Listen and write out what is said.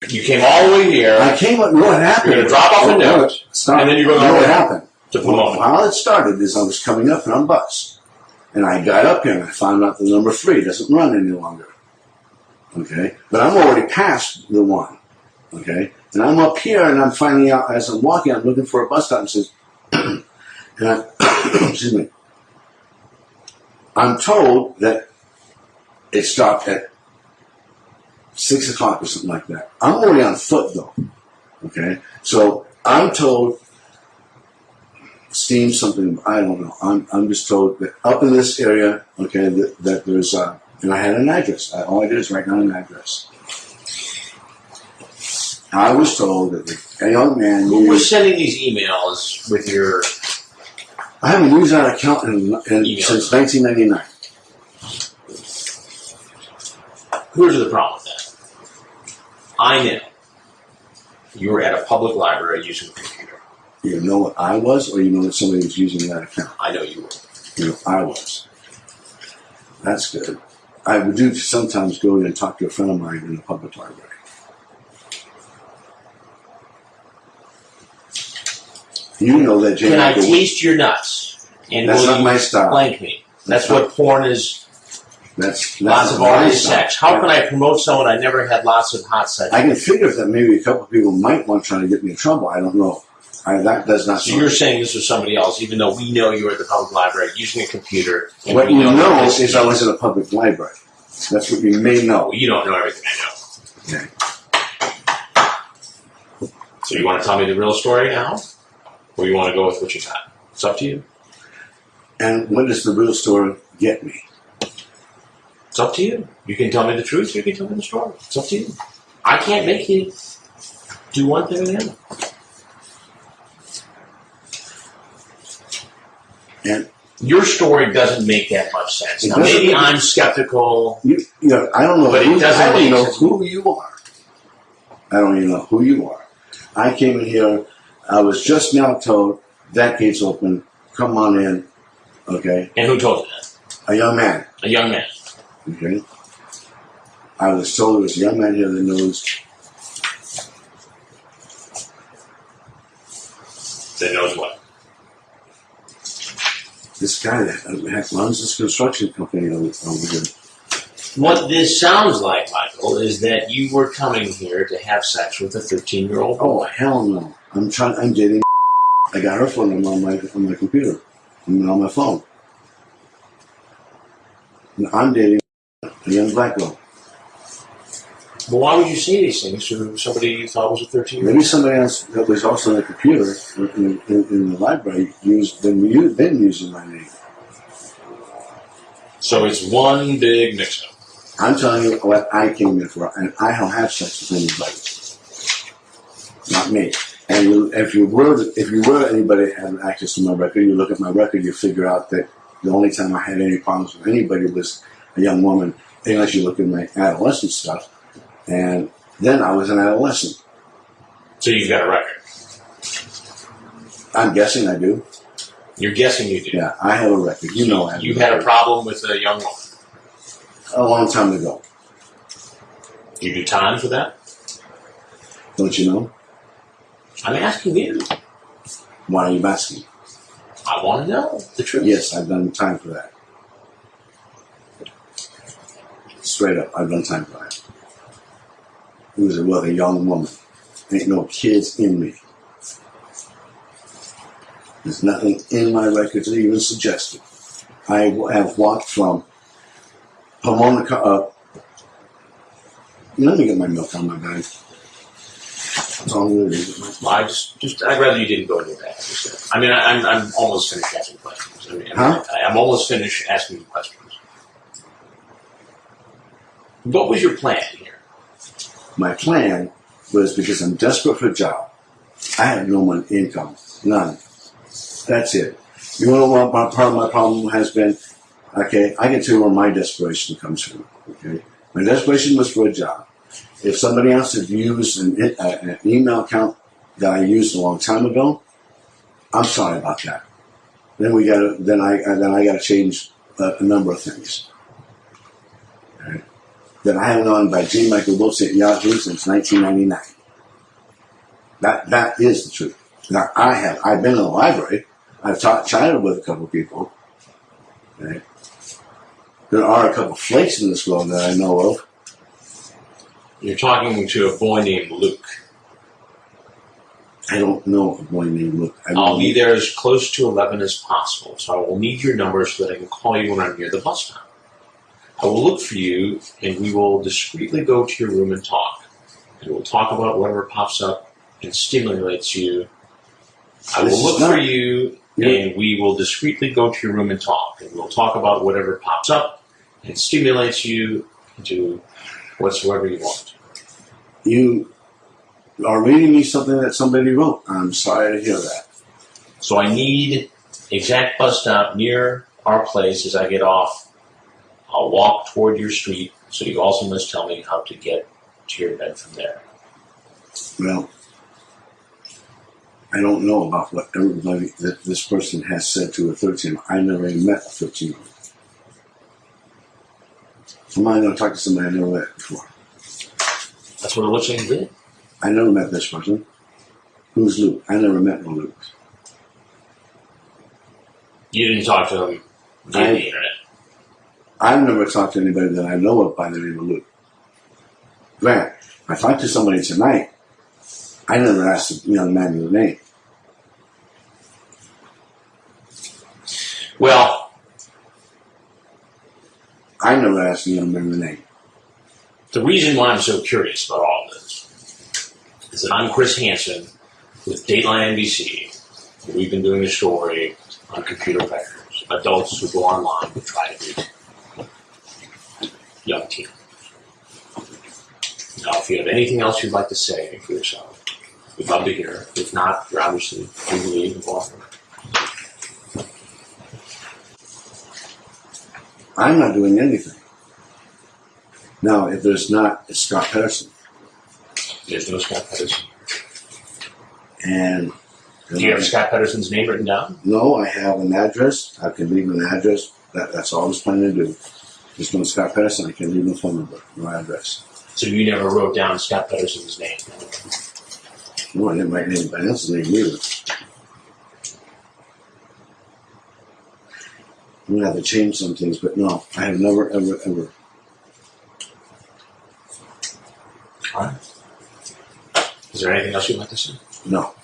You came all the way here. I came up. What happened? You're going to drop off a note, and then you're going to what happened? To Pomona. How it started is I was coming up and on bus, and I got up here and I found out the number 3 doesn't run any longer. Okay, but I'm already past the 1. Okay, and I'm up here and I'm finding out as I'm walking, I'm looking for a bus stop and says, and I, excuse me. I'm told that it stopped at 6 o'clock or something like that. I'm already on foot though. Okay, so I'm told steam something. I don't know. I'm just told that up in this area, okay, that there's and I had an address. All I did is write down an address. I was told that a young man. Who was sending these emails with your? I haven't used that account since 1999. Here's the problem with that. I know you were at a public library using a computer. You know what I was, or you know that somebody was using that account? I know you were. You know, I was. That's good. I do sometimes go in and talk to a friend of mine in the public library. You know that Jane. Can I taste your nuts? And that's not my style. Blank me. That's what porn is. That's lots of already sex. How can I promote someone I never had lots of hot sex? I can figure that maybe a couple of people might want to try to get me in trouble. I don't know. That does not. So you're saying this was somebody else, even though we know you were at the public library using a computer. And what you know is I was at a public library. That's what you may know. Well, you don't know everything I know. Okay. So you want to tell me the real story now? Or you want to go with what you got? It's up to you. And what does the real story get me? It's up to you. You can tell me the truth, or you can tell me the story. It's up to you. I can't make you do one thing or the other. And your story doesn't make that much sense. Now, maybe I'm skeptical. I don't know. But it doesn't I don't make know sense. who you are. I don't even know who you are. I came in here. I was just now told that gate's open. Come on in. Okay. And who told you that? A young man. A young man. Okay. I was told there was a young man here that knows. That knows what? This guy that runs this construction company over here. What this sounds like, Michael, is that you were coming here to have sex with a 13-year-old boy. Oh, hell no. I'm dating. I got her phone number on my computer. On my phone. And I'm dating a young black girl. Well, why would you say these things to somebody you thought was a 13-year-old? Maybe somebody else that was also on the computer in the library been using my name. So it's one big mix-up. I'm telling you what I came in for, and I don't have sex with anybody. Not me. And if you were anybody having access to my record, you look at my record, you figure out that the only time I had any problems with anybody was a young woman, unless you look at my adolescent stuff. And then I was an adolescent. So you've got a record? I'm guessing I do. You're guessing you do? Yeah, I have a record. You know I have You've had a problem with a young woman? A long time ago. You do time for that? Don't you know? I'm asking you. Why are you asking? I want to know the truth. Yes, I've done time for that. Straight up, I've done time for that. It was with a young woman. Ain't no kids in me. There's nothing in my records that even suggested. I have walked from Pomona. Let me get my milk on my bag. That's all I'm going to do. I'd rather you didn't go into that. I mean, I'm almost finished asking questions. I'm almost finished asking you questions. What was your plan here? My plan was because I'm desperate for a job. I have no money, income, none. That's it. You know what part of my problem has been? Okay, I can tell you where my desperation comes from. Okay, my desperation was for a job. If somebody else had used an email account that I used a long time ago, I'm sorry about that. Then I got to change a number of things. Okay. that I have known by G. Michael Wilson at Yahoo since 1999. That is the truth. Now, I've been in the library. I've chatted with a couple of people. Okay? There are a couple of flakes in this world that I know of. You're talking to a boy named Luke. I don't know a boy named Luke. I'll be there as close to 11 as possible, so I will need your number so that I can call you when I'm near the bus stop. I will look for you, and we will discreetly go to your room and talk. And we'll talk about whatever pops up and stimulates you. I will look for you, and we will discreetly go to your room and talk. And we'll talk about whatever pops up and stimulates you into whatsoever you want. You are reading me something that somebody wrote. I'm sorry to hear that. So I need exact bus stop near our place as I get off. I'll walk toward your street, so you also must tell me how to get to your bed from there. Well, I don't know about what everybody that this person has said to a 13-year-old. I never even met a 13-year-old. So am I going to talk to somebody I never met before? That's what it looks like you did. I never met this person. Who's Luke? I never met no Luke. You didn't talk to him via the internet. I've never talked to anybody that I know of by the name of Luke. Grant, I talked to somebody tonight. I never asked the young man his name. Well, I never asked the young man his name. the reason why I'm so curious about all of this is that I'm Chris Hansen with Dateline NBC. And we've been doing a story on computer predators, adults who go online to try to meet young teens. Now, if you have anything else you'd like to say for yourself, we'd love to hear. If not, you're obviously legally involved. I'm not doing anything. Now, if there's not, it's Scott Pedersen. There's no Scott Pedersen. And do you have Scott Pedersen's name written down? No, I have an address. I can leave an address. That's all I was planning to do. Just know Scott Pedersen. I can leave a phone number, no address. So you never wrote down Scott Pedersen's name? No, I didn't write anybody else's name either. I'm going to have to change some things, but no, I have never, ever, ever. All right. Is there anything else you'd like to say? No.